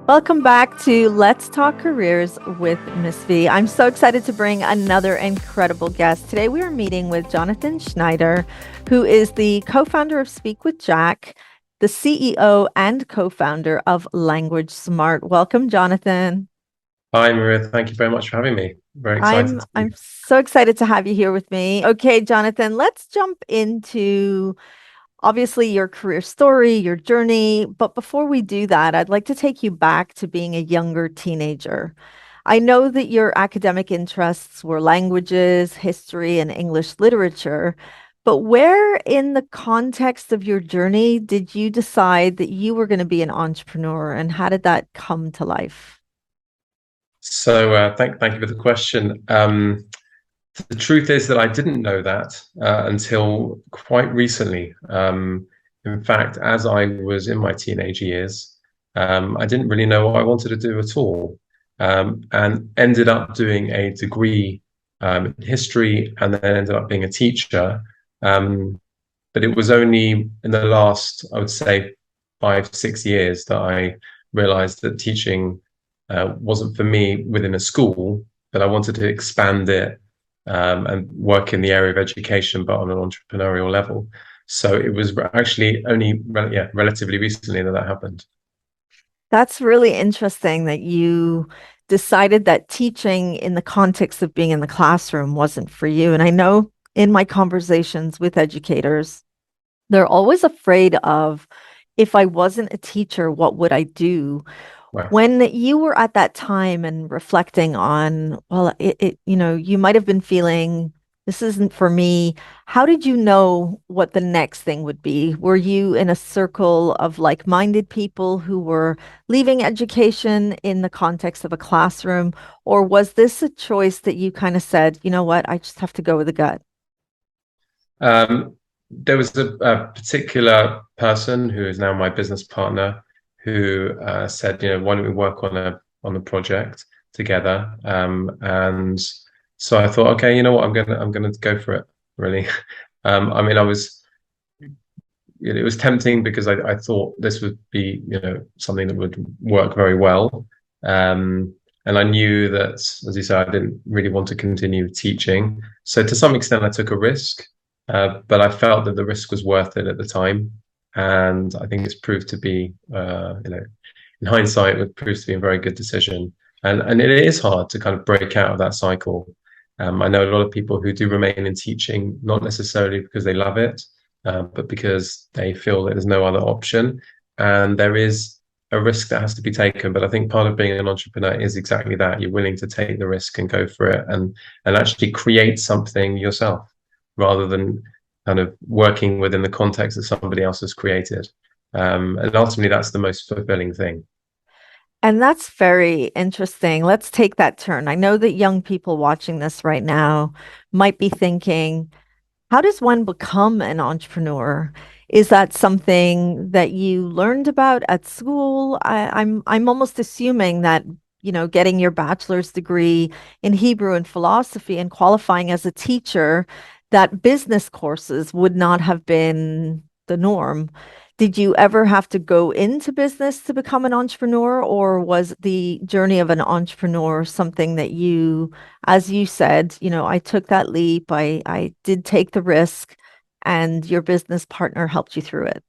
Welcome back to Let's Talk Careers with Miss V. I'm so excited to bring another incredible guest. Today we are meeting with Jonathan Schneider, who is the co-founder of Speak with Jack, the CEO and co-founder of Language Smart. Welcome, Jonathan. Hi, Maria. Thank you very much for having me. Very excited I'm to be I'm here. so excited to have you here with me. Okay, Jonathan, let's jump into obviously your career story, your journey. But before we do that, I'd like to take you back to being a younger teenager. I know that your academic interests were languages, history, and English literature. But where in the context of your journey did you decide that you were going to be an entrepreneur, and how did that come to life? Thank you for the question. The truth is that I didn't know that until quite recently. In fact, as I was in my teenage years, I didn't really know what I wanted to do at all, and ended up doing a degree in history, and then ended up being a teacher. Um, but it was only in the last, I would say, 5, 6 years that I realized that teaching wasn't for me within a school, but I wanted to expand it and work in the area of education, but on an entrepreneurial level. So it was actually only relatively recently that happened. That's really interesting that you decided that teaching in the context of being in the classroom wasn't for you. And I know in my conversations with educators, they're always afraid of if I wasn't a teacher, what would I do? Right. When you were at that time and reflecting on, well, you might have been feeling this isn't for me. How did you know what the next thing would be? Were you in a circle of like-minded people who were leaving education in the context of a classroom, or was this a choice that you kind of said, you know what, I just have to go with the gut? There was a particular person who is now my business partner who said, why don't we work on a project together? And so I thought, okay, you know what, I'm gonna go for it, really. I mean, it was tempting because I thought this would be, something that would work very well. And I knew that, as you said, I didn't really want to continue teaching. So to some extent, I took a risk, but I felt that the risk was worth it at the time. And I think it's proved to be, in hindsight, it proves to be a very good decision. And it is hard to kind of break out of that cycle. I know a lot of people who do remain in teaching, not necessarily because they love it, but because they feel that there's no other option. And there is a risk that has to be taken. But I think part of being an entrepreneur is exactly that. You're willing to take the risk and go for it and actually create something yourself rather than kind of working within the context that somebody else has created. And ultimately, that's the most fulfilling thing. And that's very interesting. Let's take that turn. I know that young people watching this right now might be thinking, how does one become an entrepreneur? Is that something that you learned about at school? I'm almost assuming that, getting your bachelor's degree in Hebrew and philosophy and qualifying as a teacher, that business courses would not have been the norm. Did you ever have to go into business to become an entrepreneur, or was the journey of an entrepreneur something that you, as you said, I took that leap, I did take the risk, and your business partner helped you through it?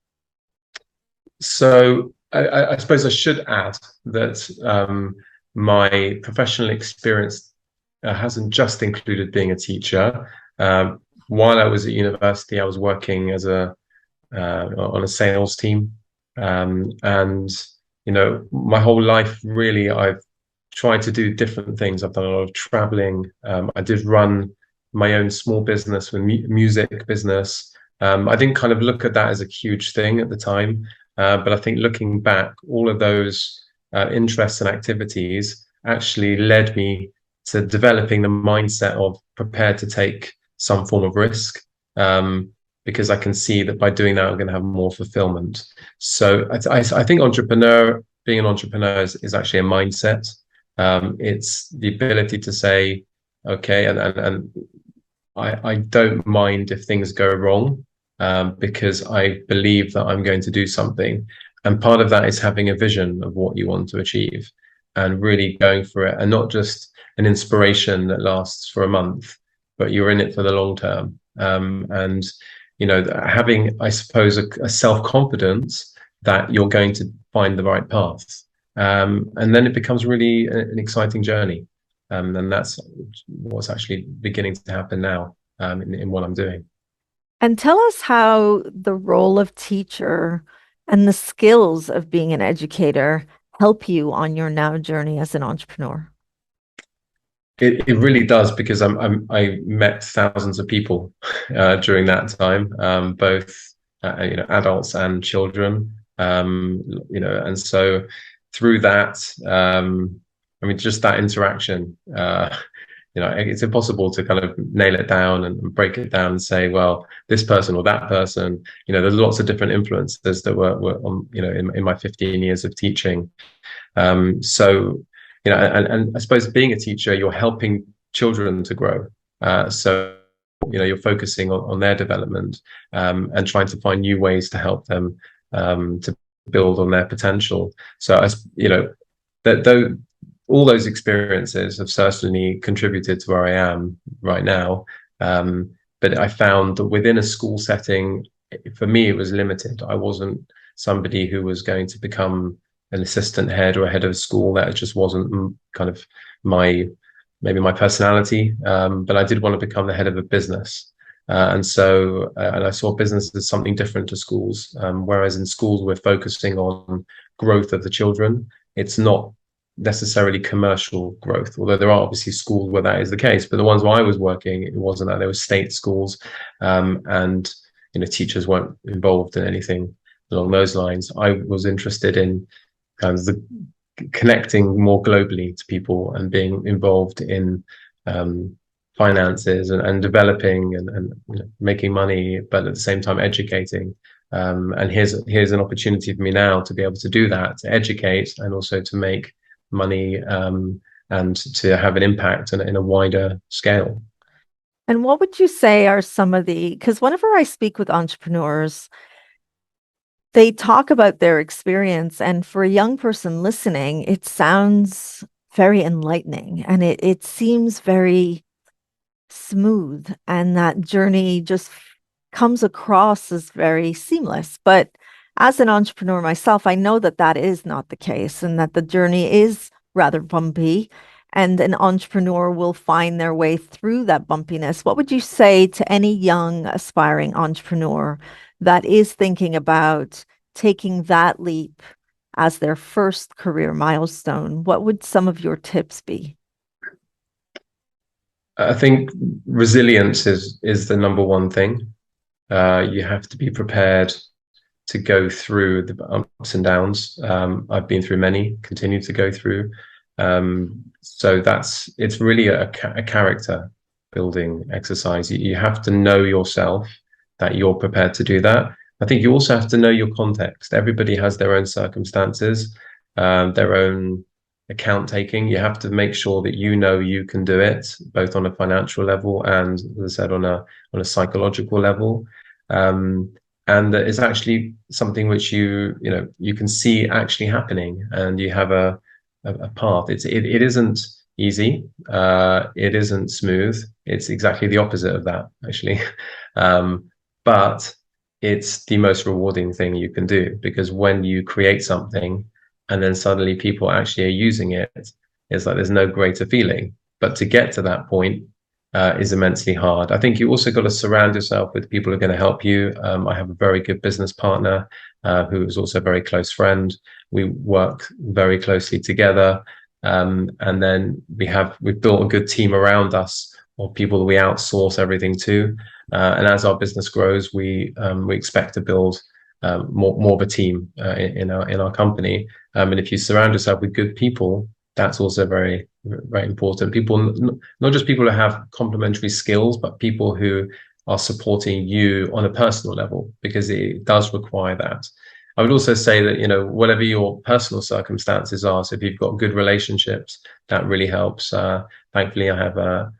So I suppose I should add that my professional experience hasn't just included being a teacher. While I was at university, I was working as a on a sales team, and my whole life really, I've tried to do different things. I've done a lot of traveling. I did run my own small business with music business. I didn't kind of look at that as a huge thing at the time, but I think looking back, all of those interests and activities actually led me to developing the mindset of prepared to take some form of risk. Because I can see that by doing that, I'm going to have more fulfillment. So I think being an entrepreneur is actually a mindset. It's the ability to say, okay, and I don't mind if things go wrong, because I believe that I'm going to do something. And part of that is having a vision of what you want to achieve and really going for it, and not just an inspiration that lasts for a month, but you're in it for the long term. And having, I suppose, a self-confidence that you're going to find the right path. And then it becomes really an exciting journey. And that's what's actually beginning to happen now, in what I'm doing. And tell us how the role of teacher and the skills of being an educator help you on your now journey as an entrepreneur. It really does, because I met thousands of people during that time, both adults and children, and so through that, I mean, just that interaction, it's impossible to kind of nail it down and break it down and say, well, this person or that person. There's lots of different influences that were on, in my 15 years of teaching. So, and I suppose being a teacher, you're helping children to grow. So, you're focusing on their development, and trying to find new ways to help them, to build on their potential. So, that though all those experiences have certainly contributed to where I am right now. But I found that within a school setting, for me, it was limited. I wasn't somebody who was going to become an assistant head or a head of school. That just wasn't kind of maybe my personality. But I did want to become the head of a business. And I saw business as something different to schools. Whereas in schools, we're focusing on growth of the children. It's not necessarily commercial growth, although there are obviously schools where that is the case. But the ones where I was working, it wasn't that. There were state schools, and teachers weren't involved in anything along those lines. I was interested in kind of the connecting more globally to people and being involved in finances and developing and making money, but at the same time educating. And here's an opportunity for me now to be able to do that, to educate and also to make money, and to have an impact in a wider scale. And what would you say are some of because whenever I speak with entrepreneurs, they talk about their experience, and for a young person listening, it sounds very enlightening and it seems very smooth, and that journey just comes across as very seamless. But as an entrepreneur myself, I know that that is not the case, and that the journey is rather bumpy, and an entrepreneur will find their way through that bumpiness. What would you say to any young aspiring entrepreneur that is thinking about taking that leap as their first career milestone? What would some of your tips be? I think resilience is the number one thing. You have to be prepared to go through the ups and downs. I've been through many, continue to go through. So it's really a character building exercise. You have to know yourself that you're prepared to do that. I think you also have to know your context. Everybody has their own circumstances, their own account taking. You have to make sure that you can do it, both on a financial level and, as I said, on a psychological level. And that is actually something which you can see actually happening, and you have a path. It isn't easy. It isn't smooth. It's exactly the opposite of that, actually. But it's the most rewarding thing you can do, because when you create something and then suddenly people actually are using it, it's like there's no greater feeling. But to get to that point is immensely hard. I think you also got to surround yourself with people who are going to help you. I have a very good business partner who is also a very close friend. We work very closely together, and then we've built a good team around us of people that we outsource everything to. And as our business grows, we expect to build more of a team in our company. And if you surround yourself with good people, that's also very, very important. People, not just people who have complementary skills, but people who are supporting you on a personal level, because it does require that. I would also say that, whatever your personal circumstances are, so if you've got good relationships, that really helps. Thankfully, I have an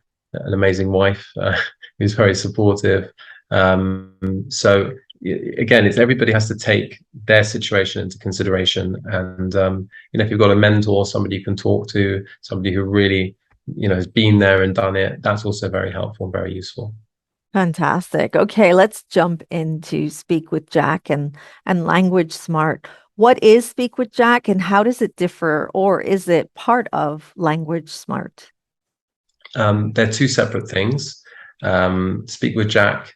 amazing wife who's very supportive. So again, it's everybody has to take their situation into consideration. And if you've got a mentor, somebody you can talk to, somebody who really, has been there and done it, that's also very helpful and very useful. Fantastic. Okay, let's jump into Speak with Jack and Language Smart. What is Speak with Jack and how does it differ, or is it part of Language Smart? They're two separate things. Speak with Jack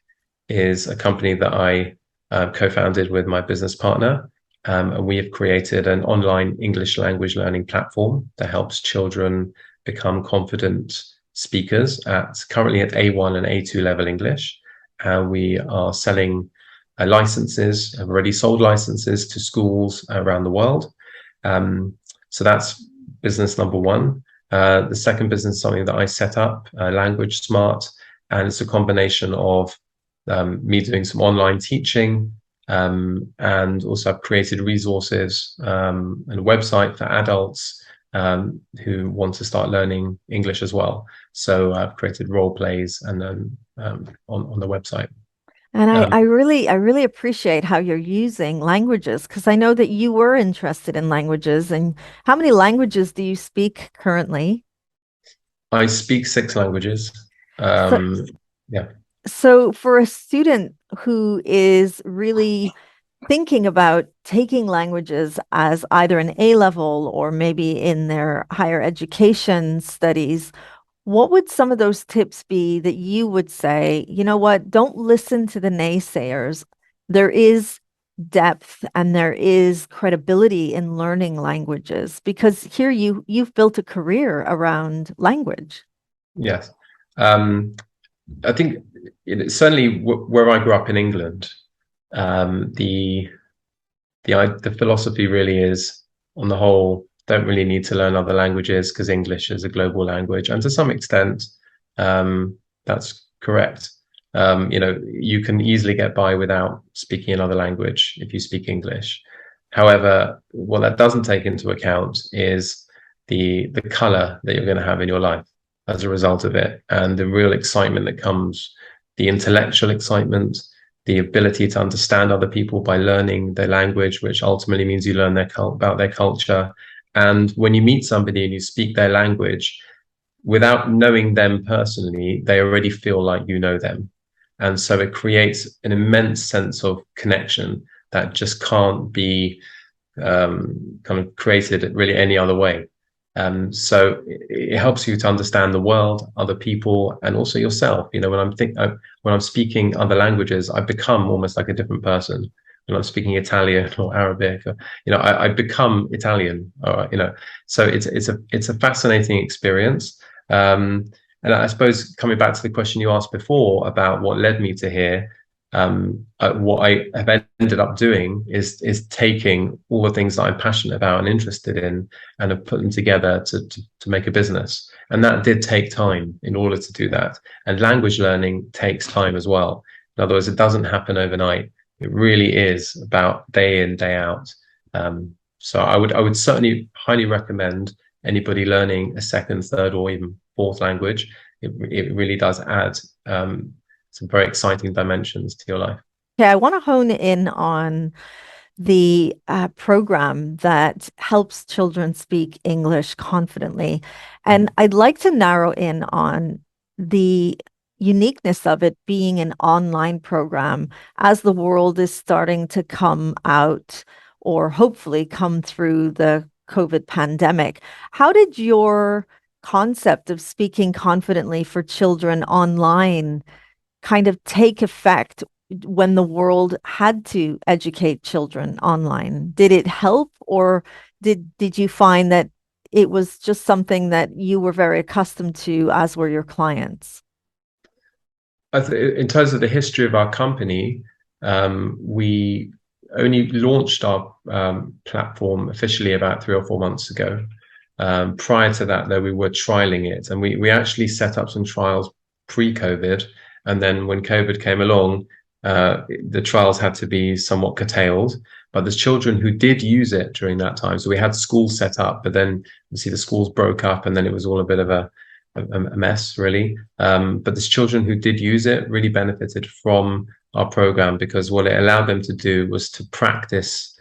is a company that I co-founded with my business partner. And we have created an online English language learning platform that helps children become confident speakers currently at A1 and A2 level English. We are selling licenses, have already sold licenses to schools around the world. So that's business number one. The second business is something that I set up, Language Smart, and it's a combination of me doing some online teaching, and also I've created resources and a website for adults who want to start learning English as well. So I've created role plays and then on the website. And I, Um, I really, I really appreciate how you're using languages because I know that you were interested in languages. And how many languages do you speak currently? I speak 6 languages. So, Yeah. so for a student who is really thinking about taking languages as either an A level or maybe in their higher education studies, what would some of those tips be that you would say, you know what, don't listen to the naysayers. There is depth and there is credibility in learning languages because here you've built a career around language. Yes. Um, I think certainly where I grew up in England, the the philosophy really is, on the whole, don't really need to learn other languages because English is a global language, and to some extent, that's correct. You can easily get by without speaking another language if you speak English. However, what that doesn't take into account is the color that you're going to have in your life as a result of it, and the real excitement that comes, the intellectual excitement, the ability to understand other people by learning their language, which ultimately means you learn about their culture. And when you meet somebody and you speak their language, without knowing them personally, they already feel like you know them. And so it creates an immense sense of connection that just can't be kind of created really any other way. So it helps you to understand the world, other people, and also yourself. When I'm speaking other languages, I become almost like a different person. When I'm speaking Italian or Arabic, I become Italian. So it's a fascinating experience. And I suppose coming back to the question you asked before about what led me to here, what I have ended up doing is taking all the things that I'm passionate about and interested in, and have put them together to make a business. And that did take time in order to do that. And language learning takes time as well. In other words, it doesn't happen overnight. It really is about day in, day out. So I would certainly highly recommend anybody learning a second, third, or even fourth language. It really does add some very exciting dimensions to your life. Okay, I want to hone in on the program that helps children speak English confidently. And I'd like to narrow in on the uniqueness of it being an online program as the world is starting to come out or hopefully come through the COVID pandemic. How did your concept of speaking confidently for children online kind of take effect when the world had to educate children online? Did it help, or did you find that it was just something that you were very accustomed to, as were your clients? In terms of the history of our company, we only launched our platform officially about 3 or 4 months ago. Prior to that, though, we were trialing it, and we actually set up some trials pre-COVID. And then when COVID came along, the trials had to be somewhat curtailed. But there's children who did use it during that time. So we had schools set up, but then you see the schools broke up, and then it was all a bit of a mess, really. But there's children who did use it, really benefited from our program because what it allowed them to do was to practice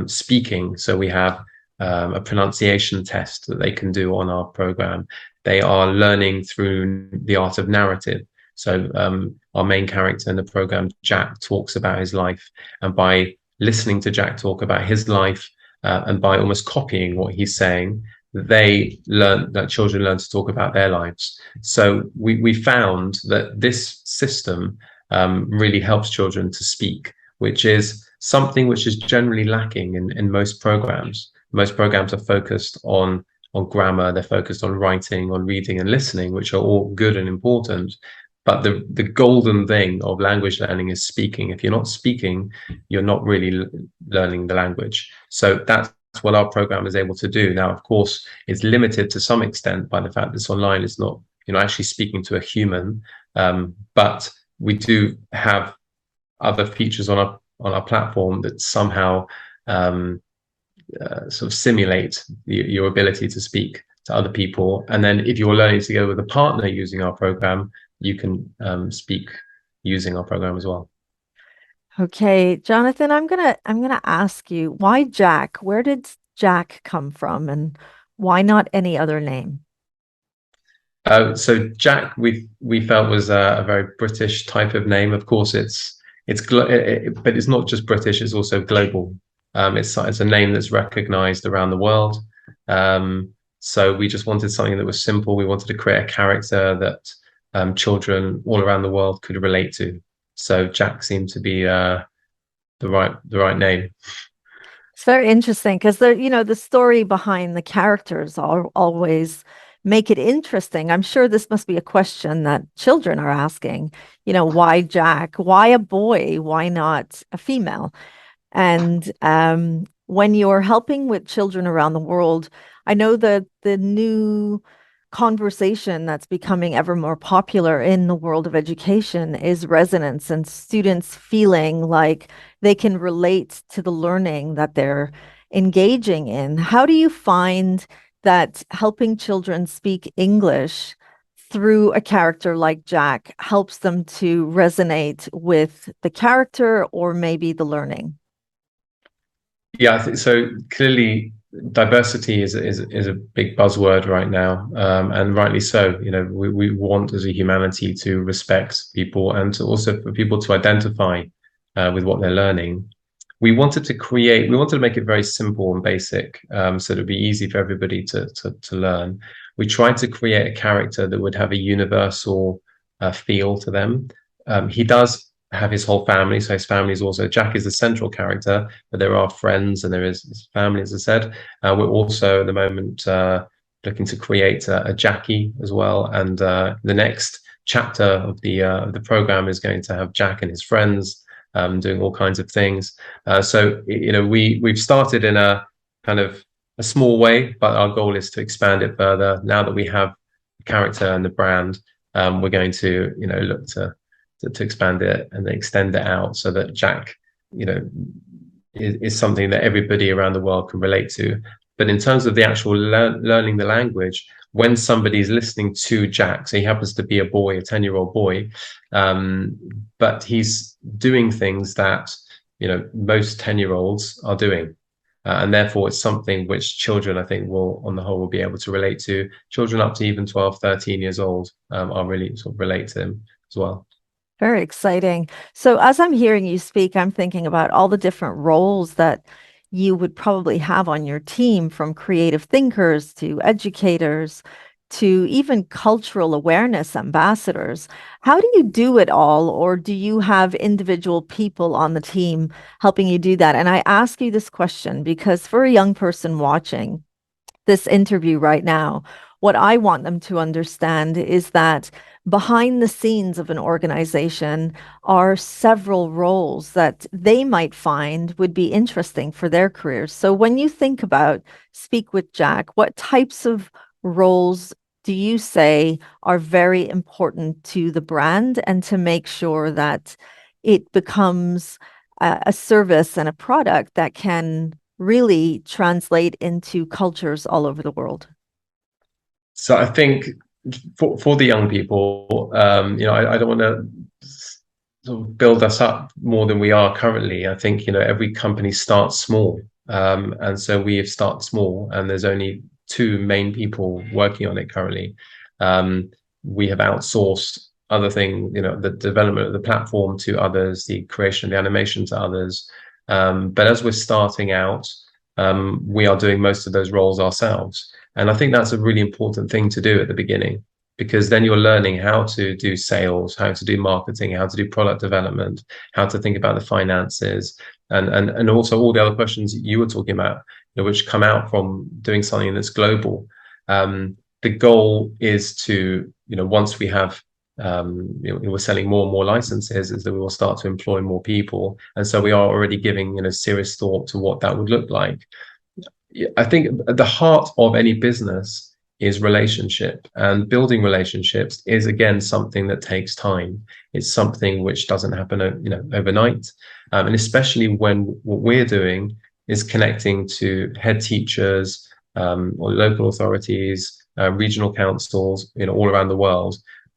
speaking. So we have a pronunciation test that they can do on our program. They are learning through the art of narrative. So our main character in the program, Jack, talks about his life, and by listening to Jack talk about his life and by almost copying what he's saying, children learn to talk about their lives. So we found that this system really helps children to speak, which is something which is generally lacking in most programs. Most programs are focused on grammar, they're focused on writing, on reading and listening, which are all good and important. But the golden thing of language learning is speaking. If you're not speaking, you're not really learning the language. So that's what our program is able to do. Now, of course, it's limited to some extent by the fact that it's online. It's not, actually speaking to a human. But we do have other features on our platform that somehow sort of simulate your ability to speak to other people. And then if you're learning together with a partner using our program, you can speak using our program as well. Okay, Jonathan, I'm gonna ask you, why Jack? Where did Jack come from, and why not any other name? So Jack, we felt was a very British type of name. Of course, but it's not just British; it's also global. It's a name that's recognized around the world. So we just wanted something that was simple. We wanted to create a character that children all around the world could relate to. So Jack seemed to be the right name. It's very interesting because the story behind the characters always make it interesting. I'm sure this must be a question that children are asking. Why Jack? Why a boy? Why not a female? And when you're helping with children around the world, I know that the new conversation that's becoming ever more popular in the world of education is resonance and students feeling like they can relate to the learning that they're engaging in. How do you find that helping children speak English through a character like Jack helps them to resonate with the character or maybe the learning? Yeah, I think so. Clearly, diversity is a big buzzword right now, and rightly so. We want as a humanity to respect people and to also for people to identify with what they're learning. We wanted to make it very simple and basic, so it'd be easy for everybody to learn. We tried to create a character that would have a universal feel to them. He does have his whole family, so his family is also Jack is the central character, but there are friends and there is his family, as I said. We're also at the moment looking to create a Jackie as well, and the next chapter of the program is going to have Jack and his friends doing all kinds of things. So we've started in a kind of a small way, but our goal is to expand it further. Now that we have the character and the brand, we're going to look to expand it and extend it out so that Jack, is something that everybody around the world can relate to. But in terms of the actual learning the language, when somebody's listening to Jack, so he happens to be a boy, a 10-year-old boy, but he's doing things that, most 10-year-olds are doing. And therefore, it's something which children, I think, will, on the whole, will be able to relate to. Children up to even 12, 13 years old are really sort of relate to him as well. Very exciting. So, as I'm hearing you speak, I'm thinking about all the different roles that you would probably have on your team, from creative thinkers to educators to even cultural awareness ambassadors. How do you do it all, or do you have individual people on the team helping you do that? And I ask you this question because for a young person watching this interview right now, what I want them to understand is that behind the scenes of an organization are several roles that they might find would be interesting for their careers. So when you think about Speak with Jack, what types of roles do you say are very important to the brand and to make sure that it becomes a service and a product that can really translate into cultures all over the world? So I think for the young people, I don't want to sort of build us up more than we are currently. I think, every company starts small. And so we have started small, and there's only two main people working on it currently. We have outsourced other things, the development of the platform to others, the creation of the animation to others. But as we're starting out, we are doing most of those roles ourselves. And I think that's a really important thing to do at the beginning, because then you're learning how to do sales, how to do marketing, how to do product development, how to think about the finances, and also all the other questions you were talking about, which come out from doing something that's global. The goal is to, once we have, we're selling more and more licenses, is that we will start to employ more people, and so we are already giving, serious thought to what that would look like. I think at the heart of any business is relationship, and building relationships is again something that takes time. It's something which doesn't happen, overnight, and especially when what we're doing is connecting to head teachers, or local authorities, regional councils, all around the world.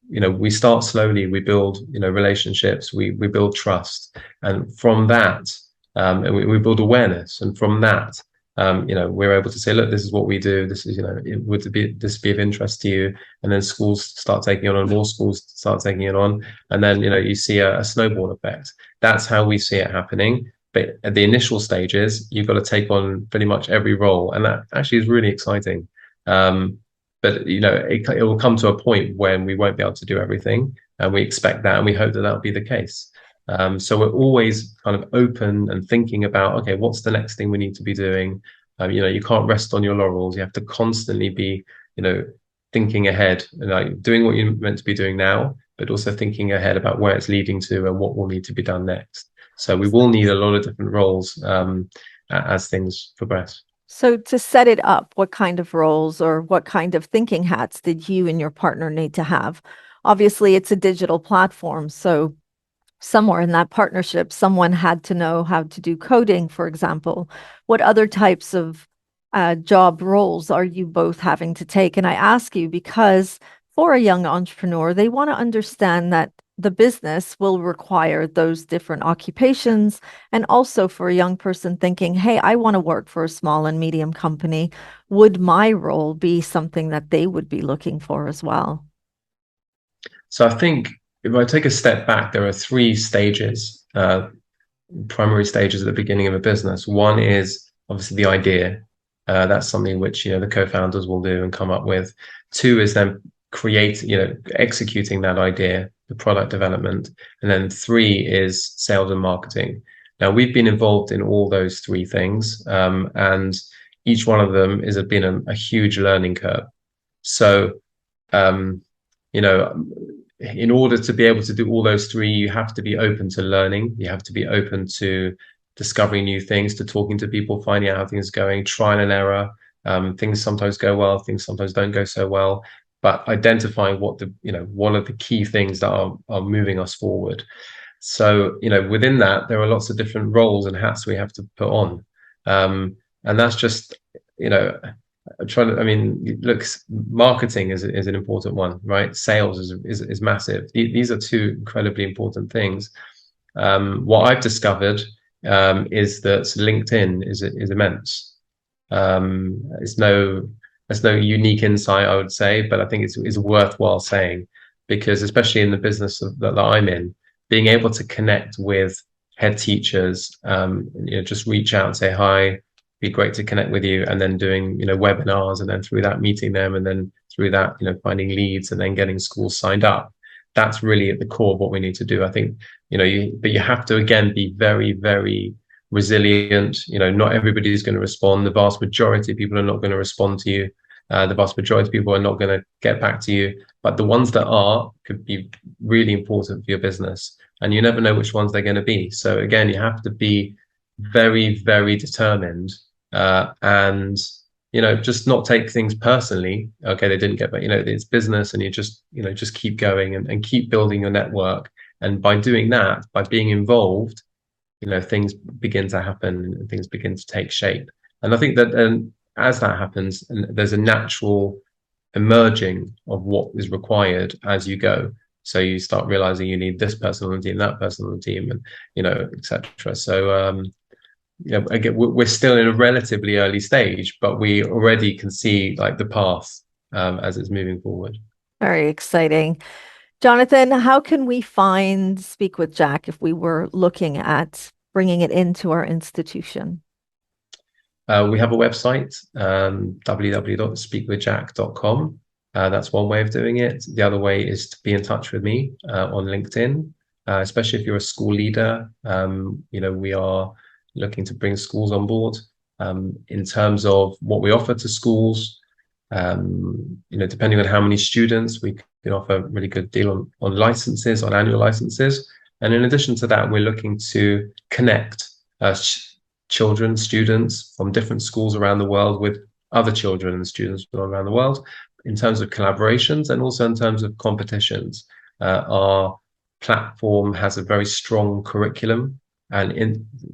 We start slowly, we build, relationships, we build trust, and from that, and we build awareness, and from that, we're able to say, look, this is what we do. This is, this be of interest to you? And then schools start taking it on, and more schools start taking it on. And then, you see a snowball effect. That's how we see it happening. But at the initial stages, you've got to take on pretty much every role. And that actually is really exciting. But, it will come to a point when we won't be able to do everything. And we expect that, and we hope that that'll be the case. So we're always kind of open and thinking about, okay, what's the next thing we need to be doing? You can't rest on your laurels. You have to constantly be, thinking ahead and like doing what you're meant to be doing now, but also thinking ahead about where it's leading to and what will need to be done next. So we will need a lot of different roles, as things progress. So, to set it up, what kind of roles or what kind of thinking hats did you and your partner need to have? Obviously, it's a digital platform. So, somewhere in that partnership, someone had to know how to do coding, for example. What other types of job roles are you both having to take? And I ask you because for a young entrepreneur, they want to understand that the business will require those different occupations. And also for a young person thinking, hey, I want to work for a small and medium company, would my role be something that they would be looking for as well? So I think if I take a step back, there are three stages, primary stages at the beginning of a business. One is obviously the idea. That's something which, the co-founders will do and come up with. Two is then executing that idea, the product development. And then three is sales and marketing. Now, we've been involved in all those three things, and each one of them has been a huge learning curve. So, in order to be able to do all those three, you have to be open to learning. You have to be open to discovering new things, to talking to people, finding out how things are going, trial and error. Things sometimes go well, things sometimes don't go so well, but identifying what are the key things that are moving us forward. So, within that, there are lots of different roles and hats we have to put on. And that's just, look, marketing is an important one, right? Sales is massive. These are two incredibly important things. What I've discovered is that LinkedIn is immense. It's no unique insight, I would say, but I think it's worthwhile saying, because especially in the business that I'm in, being able to connect with head teachers, just reach out and say hi, be great to connect with you, and then doing webinars, and then through that meeting them, and then through that finding leads, and then getting schools signed up. That's really at the core of what we need to do. I think but you have to again be very, very resilient. Not everybody is going to respond. The vast majority of people are not going to respond to you. The vast majority of people are not going to get back to you, but the ones that are could be really important for your business, and you never know which ones they're going to be. So again, you have to be very, very determined, and just not take things personally. Okay, they didn't get back. It's business, and you just keep going and keep building your network. And by doing that, by being involved, things begin to happen and things begin to take shape. And I think that as that happens, and there's a natural emerging of what is required as you go. So you start realizing you need this person on the team, that person on the team, and etc. So again, we're still in a relatively early stage, but we already can see like the path as it's moving forward. Very exciting. Jonathan, how can we find Speak with Jack if we were looking at bringing it into our institution? We have a website, www.speakwithjack.com. That's one way of doing it. The other way is to be in touch with me on LinkedIn, especially if you're a school leader. We are looking to bring schools on board in terms of what we offer to schools. Depending on how many students, we can offer a really good deal on licenses, on annual licenses. And in addition to that, we're looking to connect children, students from different schools around the world with other children and students from around the world in terms of collaborations and also in terms of competitions. Our platform has a very strong curriculum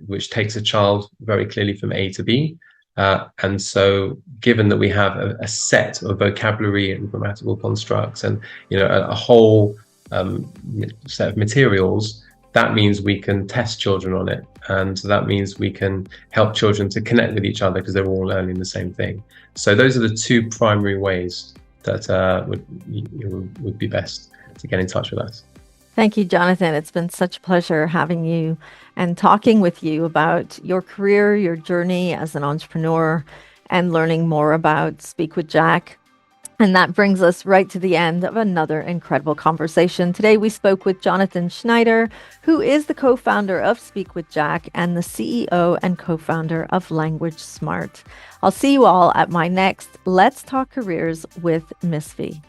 which takes a child very clearly from A to B. And so given that we have a set of vocabulary and grammatical constructs and a whole set of materials, that means we can test children on it. And that means we can help children to connect with each other because they're all learning the same thing. So those are the two primary ways that would be best to get in touch with us. Thank you, Jonathan. It's been such a pleasure having you and talking with you about your career, your journey as an entrepreneur, and learning more about Speak with Jack. And that brings us right to the end of another incredible conversation. Today, we spoke with Jonathan Schneider, who is the co-founder of Speak with Jack and the CEO and co-founder of Language Smart. I'll see you all at my next Let's Talk Careers with Miss V.